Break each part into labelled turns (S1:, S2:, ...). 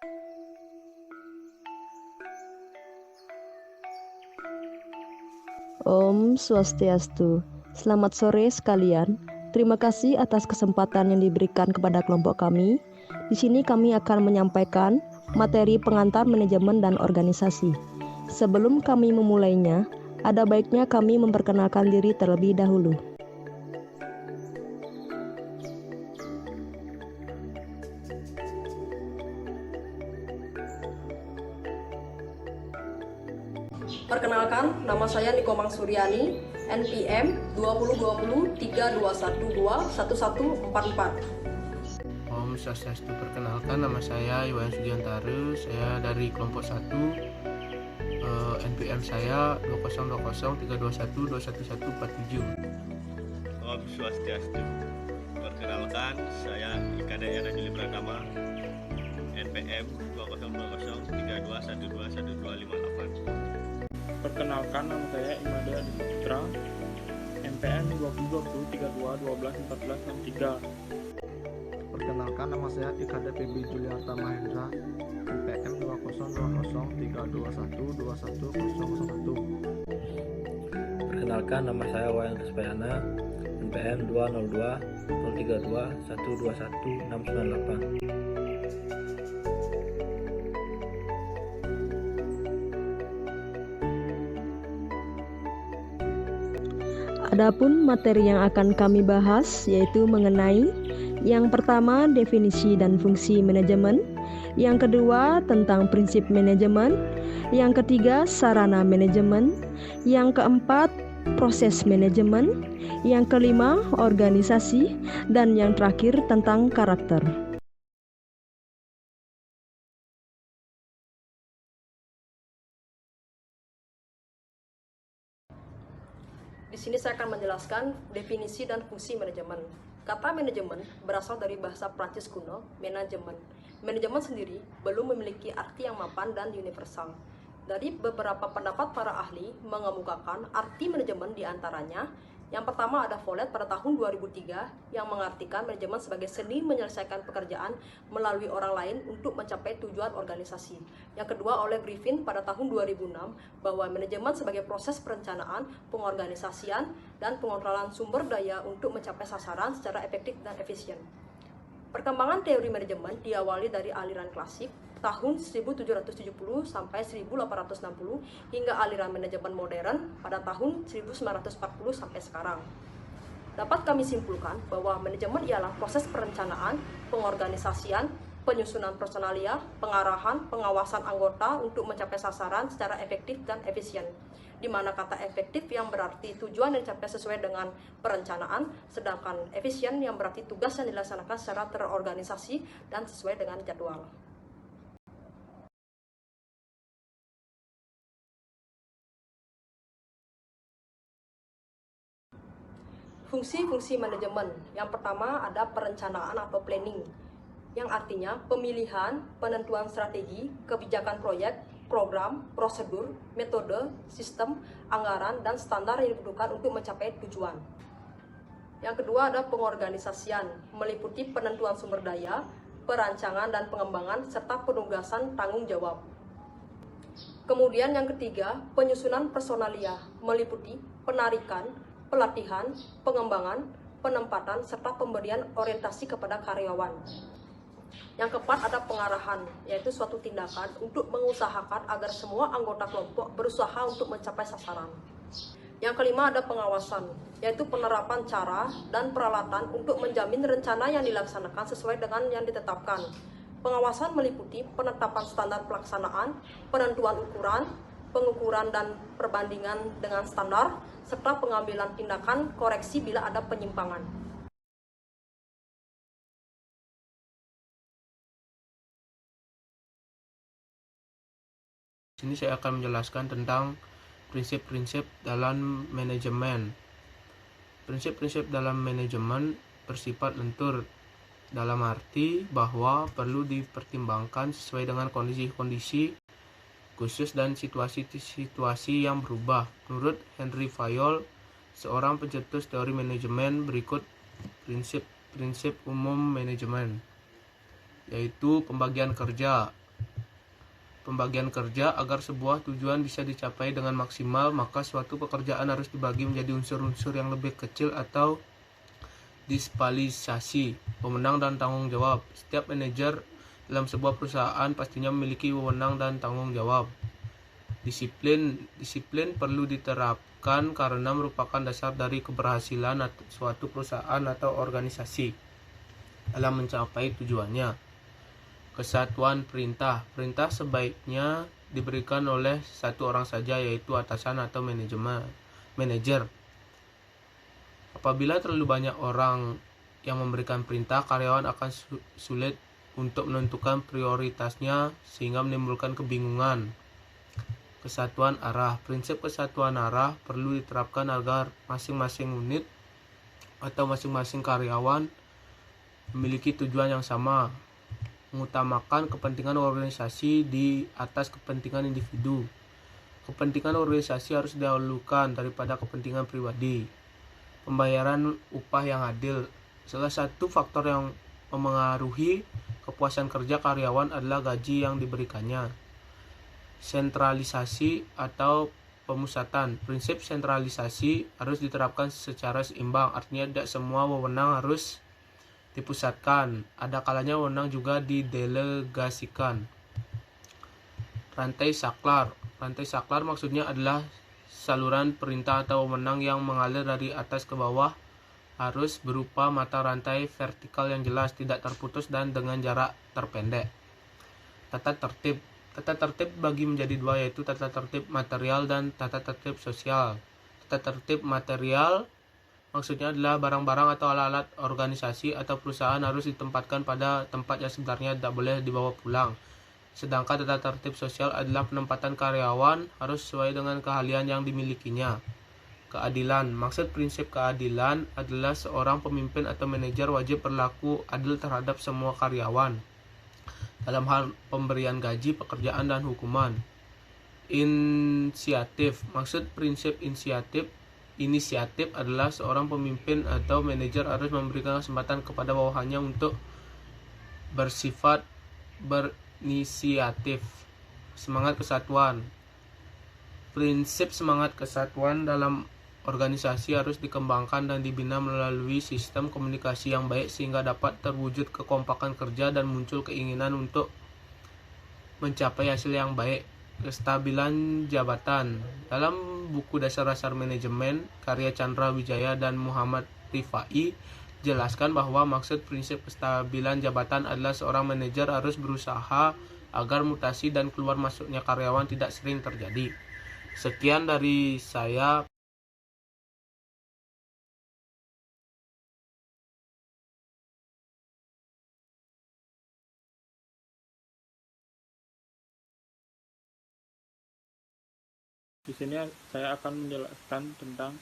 S1: Om Swastiastu. Selamat sore sekalian. Terima kasih atas kesempatan yang diberikan kepada kelompok kami. Di sini kami akan menyampaikan materi pengantar manajemen dan organisasi. Sebelum kami memulainya, ada baiknya kami memperkenalkan diri terlebih dahulu.
S2: Perkenalkan, nama saya Niko Mangsuryani, NPM 2020-321211144.
S3: Om Swastiastu. Perkenalkan, nama saya Iwan Sugiantaru. Saya dari kelompok 1. NPM saya 2020-321-21147.
S4: Om Swastiastu. Perkenalkan, saya Ika Dayana Juli Pratama, NPM 2020-32121258.
S5: Perkenalkan, nama saya Imade Adi Putra, NPM 2020-32121463.
S6: Perkenalkan, nama saya Ikade PB Juliarta Mahendra, NPM 2020-321-21001.
S7: Perkenalkan, nama saya Wayan Kaspayana, NPM 202-032-121-698.
S1: Adapun materi yang akan kami bahas yaitu mengenai yang pertama definisi dan fungsi manajemen, yang kedua tentang prinsip manajemen, yang ketiga sarana manajemen, yang keempat proses manajemen, yang kelima organisasi, dan yang terakhir tentang karakter.
S2: Di sini saya akan menjelaskan definisi dan fungsi manajemen. Kata manajemen berasal dari bahasa Prancis kuno, manajemen. Manajemen sendiri belum memiliki arti yang mapan dan universal. Dari beberapa pendapat para ahli mengemukakan arti manajemen diantaranya. Yang pertama ada Follett pada tahun 2003 yang mengartikan manajemen sebagai seni menyelesaikan pekerjaan melalui orang lain untuk mencapai tujuan organisasi. Yang kedua oleh Griffin pada tahun 2006 bahwa manajemen sebagai proses perencanaan, pengorganisasian, dan pengontrolan sumber daya untuk mencapai sasaran secara efektif dan efisien. Perkembangan teori manajemen diawali dari aliran klasik tahun 1770 sampai 1860 hingga aliran manajemen modern pada tahun 1940 sampai sekarang. Dapat kami simpulkan bahwa manajemen ialah proses perencanaan, pengorganisasian, penyusunan personalia, pengarahan, pengawasan anggota untuk mencapai sasaran secara efektif dan efisien. Di mana kata efektif yang berarti tujuan yang dicapai sesuai dengan perencanaan, sedangkan efisien yang berarti tugas yang dilaksanakan secara terorganisasi dan sesuai dengan jadwal. Fungsi-fungsi manajemen. Yang pertama ada perencanaan atau planning, yang artinya pemilihan, penentuan strategi, kebijakan proyek, program, prosedur, metode, sistem, anggaran, dan standar yang dibutuhkan untuk mencapai tujuan. Yang kedua ada pengorganisasian, meliputi penentuan sumber daya, perancangan dan pengembangan, serta penugasan tanggung jawab. Kemudian yang ketiga, penyusunan personalia, meliputi penarikan, pelatihan, pengembangan, penempatan, serta pemberian orientasi kepada karyawan. Yang keempat ada pengarahan, yaitu suatu tindakan untuk mengusahakan agar semua anggota kelompok berusaha untuk mencapai sasaran. Yang kelima ada pengawasan, yaitu penerapan cara dan peralatan untuk menjamin rencana yang dilaksanakan sesuai dengan yang ditetapkan. Pengawasan meliputi penetapan standar pelaksanaan, penentuan ukuran, pengukuran dan perbandingan dengan standar, serta pengambilan tindakan koreksi bila ada penyimpangan.
S3: Di sini saya akan menjelaskan tentang prinsip-prinsip dalam manajemen. Prinsip-prinsip dalam manajemen bersifat lentur dalam arti bahwa perlu dipertimbangkan sesuai dengan kondisi-kondisi khusus dan situasi-situasi yang berubah. Menurut Henry Fayol, seorang pencetus teori manajemen, berikut prinsip-prinsip umum manajemen, yaitu pembagian kerja, pembagian kerja. Agar sebuah tujuan bisa dicapai dengan maksimal, maka suatu pekerjaan harus dibagi menjadi unsur-unsur yang lebih kecil atau dispesialisasi. Wewenang dan tanggung jawab. Setiap manajer dalam sebuah perusahaan pastinya memiliki wewenang dan tanggung jawab. Disiplin perlu diterapkan karena merupakan dasar dari keberhasilan suatu perusahaan atau organisasi dalam mencapai tujuannya. Kesatuan perintah. Perintah sebaiknya diberikan oleh satu orang saja, yaitu atasan atau manajer. Apabila terlalu banyak orang yang memberikan perintah, karyawan akan sulit untuk menentukan prioritasnya sehingga menimbulkan kebingungan. Kesatuan arah. Prinsip kesatuan arah perlu diterapkan agar masing-masing unit atau masing-masing karyawan memiliki tujuan yang sama. Mengutamakan kepentingan organisasi di atas kepentingan individu. Kepentingan organisasi harus didahulukan daripada kepentingan pribadi. Pembayaran upah yang adil. Salah satu faktor yang memengaruhi kepuasan kerja karyawan adalah gaji yang diberikannya. Sentralisasi atau pemusatan. Prinsip sentralisasi harus diterapkan secara seimbang, artinya tidak semua wewenang harus dipusatkan. Ada kalanya wewenang juga didelegasikan. Rantai saklar. Rantai saklar maksudnya adalah saluran perintah atau wewenang yang mengalir dari atas ke bawah, harus berupa mata rantai vertikal yang jelas, tidak terputus dan dengan jarak terpendek. Tata tertib. Tata tertib bagi menjadi dua, yaitu tata tertib material dan tata tertib sosial. Tata tertib material maksudnya adalah barang-barang atau alat-alat organisasi atau perusahaan harus ditempatkan pada tempat yang sebenarnya tidak boleh dibawa pulang. Sedangkan tata tertib sosial adalah penempatan karyawan harus sesuai dengan keahlian yang dimilikinya. Keadilan. Maksud prinsip keadilan adalah seorang pemimpin atau manajer wajib berlaku adil terhadap semua karyawan dalam hal pemberian gaji, pekerjaan, dan hukuman. Inisiatif. Maksud prinsip inisiatif adalah seorang pemimpin atau manajer harus memberikan kesempatan kepada bawahannya untuk bersifat berinisiatif. Semangat kesatuan. Prinsip semangat kesatuan dalam organisasi harus dikembangkan dan dibina melalui sistem komunikasi yang baik sehingga dapat terwujud kekompakan kerja dan muncul keinginan untuk mencapai hasil yang baik. Kestabilan jabatan. Dalam buku Dasar-Dasar Manajemen karya Chandra Wijaya dan Muhammad Rifai jelaskan bahwa maksud prinsip kestabilan jabatan adalah seorang manajer harus berusaha agar mutasi dan keluar masuknya karyawan tidak sering terjadi. Sekian dari saya.
S5: Di sini saya akan menjelaskan tentang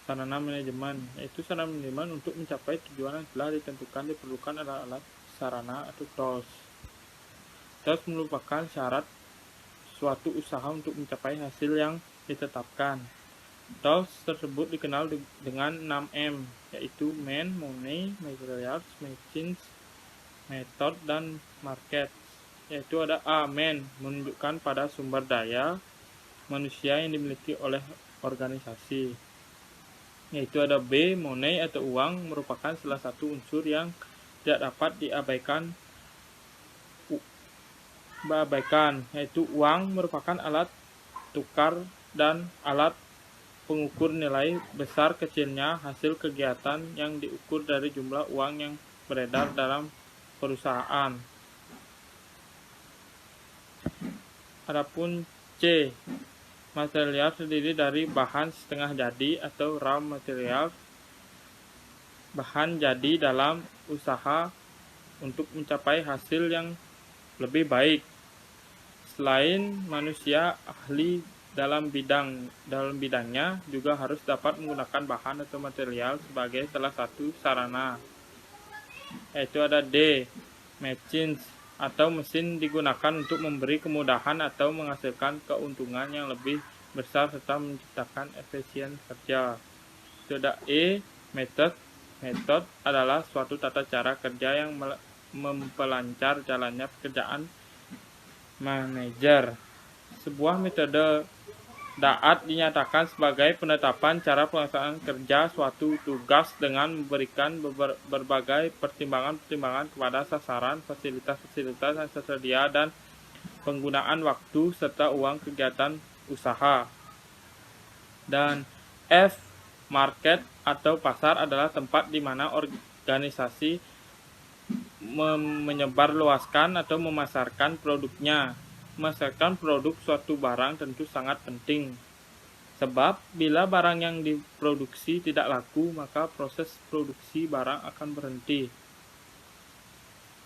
S5: sarana manajemen, yaitu sarana manajemen untuk mencapai tujuan yang telah ditentukan diperlukan alat-alat, sarana atau tools. Tools merupakan syarat suatu usaha untuk mencapai hasil yang ditetapkan. Tools tersebut dikenal dengan 6M, yaitu man, money, materials, machines, method, dan market. Yaitu ada A, man, menunjukkan pada sumber daya manusia yang dimiliki oleh organisasi. Yaitu ada B, money atau uang, merupakan salah satu unsur yang tidak dapat diabaikan, yaitu uang merupakan alat tukar dan alat pengukur nilai besar kecilnya hasil kegiatan yang diukur dari jumlah uang yang beredar dalam perusahaan. Adapun C, material terdiri dari bahan setengah jadi atau raw material, bahan jadi dalam usaha untuk mencapai hasil yang lebih baik. Selain manusia ahli dalam bidangnya juga harus dapat menggunakan bahan atau material sebagai salah satu sarana. Yaitu ada D, machines atau mesin digunakan untuk memberi kemudahan atau menghasilkan keuntungan yang lebih besar serta menciptakan efisien kerja. Itu ada E, method. Method adalah suatu tata cara kerja yang mempelancar jalannya pekerjaan manajer. Sebuah metode DAAT dinyatakan sebagai penetapan cara pelaksanaan kerja suatu tugas dengan memberikan berbagai pertimbangan-pertimbangan kepada sasaran, fasilitas-fasilitas yang tersedia, dan penggunaan waktu serta uang kegiatan usaha. Dan F, market atau pasar adalah tempat di mana organisasi menyebarluaskan atau memasarkan produknya. Memasarkan produk suatu barang tentu sangat penting. Sebab bila barang yang diproduksi tidak laku, maka proses produksi barang akan berhenti.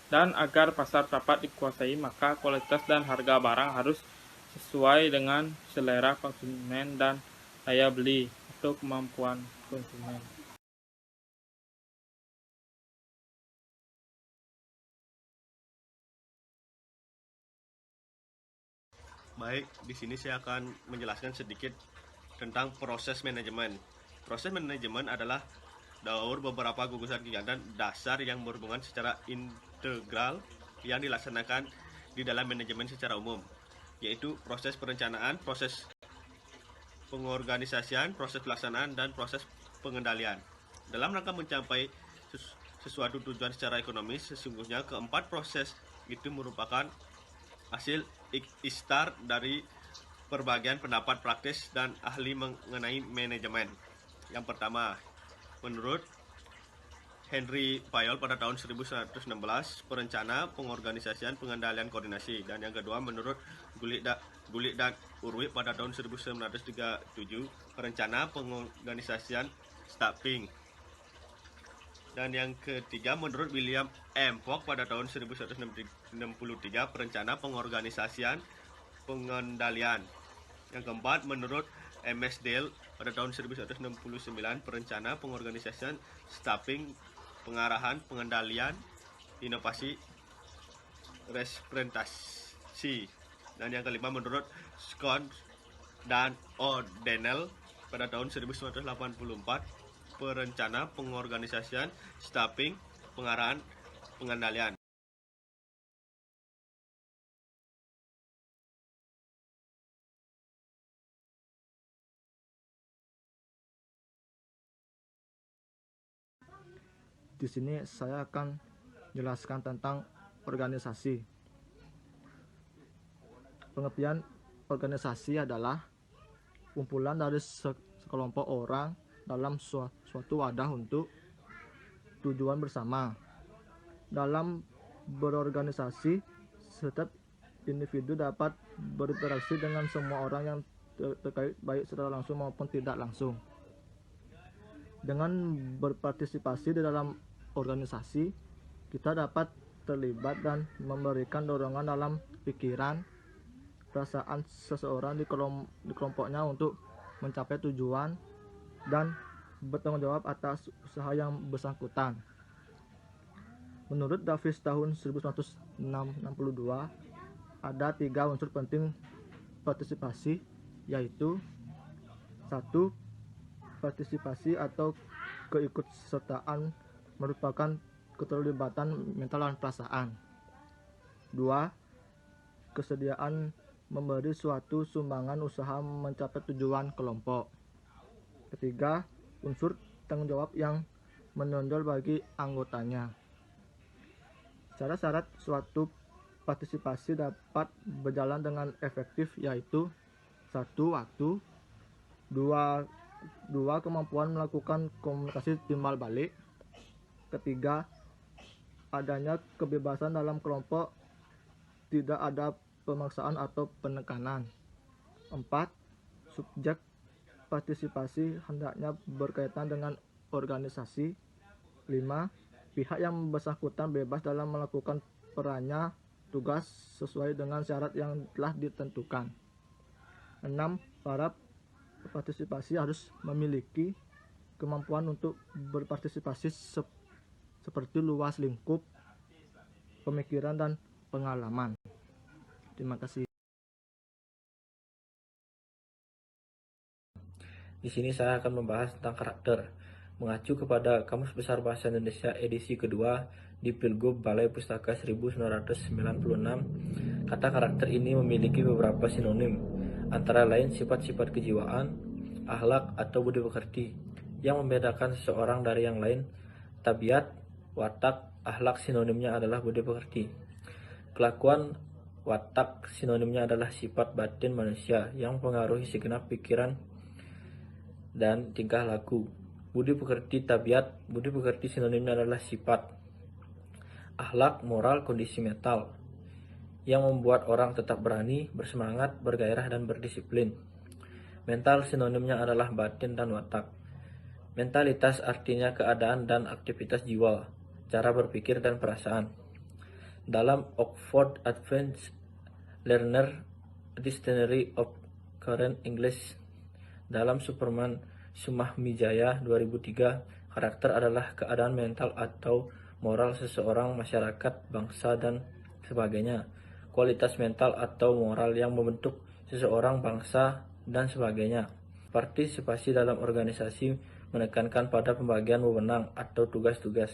S5: Dan agar pasar dapat dikuasai, maka kualitas dan harga barang harus sesuai dengan selera konsumen dan daya beli atau kemampuan konsumen.
S4: Baik, di sini saya akan menjelaskan sedikit tentang proses manajemen. Proses manajemen adalah daur beberapa gugusan kegiatan dasar yang berhubungan secara integral yang dilaksanakan di dalam manajemen secara umum, yaitu proses perencanaan, proses pengorganisasian, proses pelaksanaan, dan proses pengendalian. Dalam rangka mencapai sesuatu tujuan secara ekonomis, sesungguhnya keempat proses itu merupakan hasil istar dari perbagian pendapat praktis dan ahli mengenai manajemen. Yang pertama, menurut Henry Fayol pada tahun 1916, perencana, pengorganisasian, pengendalian, koordinasi. Dan yang kedua, menurut Gulik dan Urwi pada tahun 1937, perencana, pengorganisasian, staffing. Dan yang ketiga, menurut William M. Fogg pada tahun 1963, perencana, pengorganisasian, pengendalian. Yang keempat, menurut M.S. Dale pada tahun 1969, perencana, pengorganisasian, staffing, pengarahan, pengendalian, inovasi, representasi. Dan yang kelima, menurut Scott dan O'Donnell pada tahun 1984, perencana, pengorganisasian, staffing, pengarahan, pengendalian.
S6: Di sini saya akan jelaskan tentang organisasi. Pengertian organisasi adalah kumpulan dari sekelompok orang dalam suatu wadah untuk tujuan bersama. Dalam berorganisasi, setiap individu dapat berinteraksi dengan semua orang yang terkait, baik secara langsung maupun tidak langsung. Dengan berpartisipasi di dalam organisasi, kita dapat terlibat dan memberikan dorongan dalam pikiran, perasaan seseorang di kelompoknya untuk mencapai tujuan dan bertanggung jawab atas usaha yang bersangkutan. Menurut Davis tahun 1962, ada 3 unsur penting partisipasi, yaitu 1. Partisipasi atau keikutsertaan merupakan keterlibatan mental dan perasaan. 2. Kesediaan memberi suatu sumbangan usaha mencapai tujuan kelompok. 3. Unsur tanggung jawab yang menonjol bagi anggotanya. Syarat-syarat suatu partisipasi dapat berjalan dengan efektif, yaitu 1. Waktu. 2. Kemampuan melakukan komunikasi timbal balik. 3. Adanya kebebasan dalam kelompok, tidak ada pemaksaan atau penekanan. 4. Subjek partisipasi hendaknya berkaitan dengan organisasi. 5. Pihak yang bersangkutan bebas dalam melakukan perannya tugas sesuai dengan syarat yang telah ditentukan. 6. Para partisipasi harus memiliki kemampuan untuk berpartisipasi seperti luas lingkup pemikiran dan pengalaman. Terima kasih.
S7: Di sini saya akan membahas tentang karakter. Mengacu kepada Kamus Besar Bahasa Indonesia edisi kedua di Pilgub Balai Pustaka 1996, kata karakter ini memiliki beberapa sinonim, antara lain sifat-sifat kejiwaan, akhlak atau budi pekerti yang membedakan seseorang dari yang lain. Tabiat, watak, akhlak sinonimnya adalah budi pekerti. Kelakuan, watak sinonimnya adalah sifat batin manusia yang mempengaruhi segenap pikiran dan tingkah laku. Budi pekerti, tabiat, budi pekerti sinonimnya adalah sifat. Akhlak, moral, kondisi mental yang membuat orang tetap berani, bersemangat, bergairah, dan berdisiplin. Mental sinonimnya adalah batin dan watak. Mentalitas artinya keadaan dan aktivitas jiwa, cara berpikir dan perasaan. Dalam Oxford Advanced Learner Dictionary of Current English, dalam Superman Sumahmijaya 2003, karakter adalah keadaan mental atau moral seseorang, masyarakat, bangsa, dan sebagainya. Kualitas mental atau moral yang membentuk seseorang, bangsa, dan sebagainya. Partisipasi dalam organisasi menekankan pada pembagian wewenang atau tugas-tugas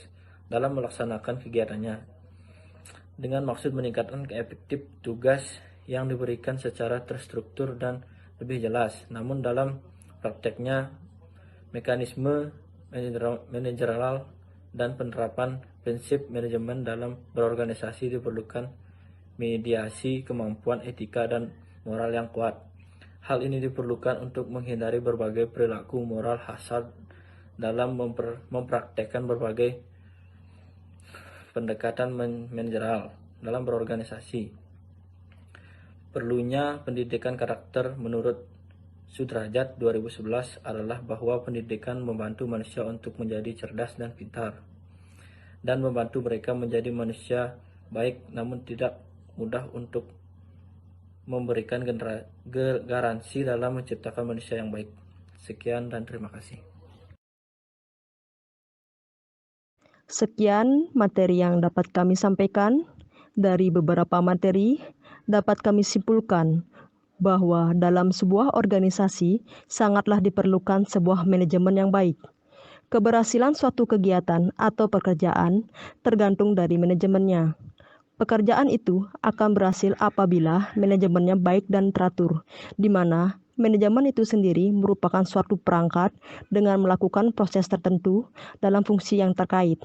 S7: dalam melaksanakan kegiatannya, dengan maksud meningkatkan efektif tugas yang diberikan secara terstruktur dan lebih jelas. Namun dalam prakteknya, mekanisme manajerial dan penerapan prinsip manajemen dalam berorganisasi diperlukan mediasi kemampuan etika dan moral yang kuat. Hal ini diperlukan untuk menghindari berbagai perilaku moral hasad dalam mempraktekkan berbagai pendekatan manajerial dalam berorganisasi. Perlunya pendidikan karakter menurut Sudrajat 2011 adalah bahwa pendidikan membantu manusia untuk menjadi cerdas dan pintar, dan membantu mereka menjadi manusia baik, namun tidak mudah untuk memberikan garansi dalam menciptakan manusia yang baik. Sekian dan terima kasih.
S1: Sekian materi yang dapat kami sampaikan. Dari beberapa materi dapat kami simpulkan bahwa dalam sebuah organisasi sangatlah diperlukan sebuah manajemen yang baik. Keberhasilan suatu kegiatan atau pekerjaan tergantung dari manajemennya. Pekerjaan itu akan berhasil apabila manajemennya baik dan teratur, di mana manajemen itu sendiri merupakan suatu perangkat dengan melakukan proses tertentu dalam fungsi yang terkait.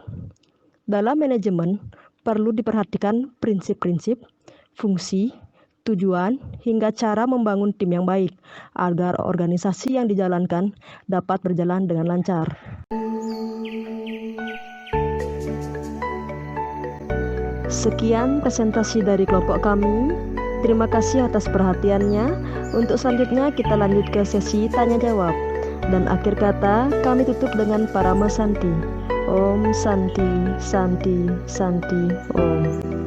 S1: Dalam manajemen perlu diperhatikan prinsip-prinsip, fungsi, tujuan, hingga cara membangun tim yang baik agar organisasi yang dijalankan dapat berjalan dengan lancar. Sekian presentasi dari kelompok kami. Terima kasih atas perhatiannya. Untuk selanjutnya kita lanjut ke sesi tanya jawab. Dan akhir kata kami tutup dengan Parama Santi. Om Santi, Santi, Santi, Om.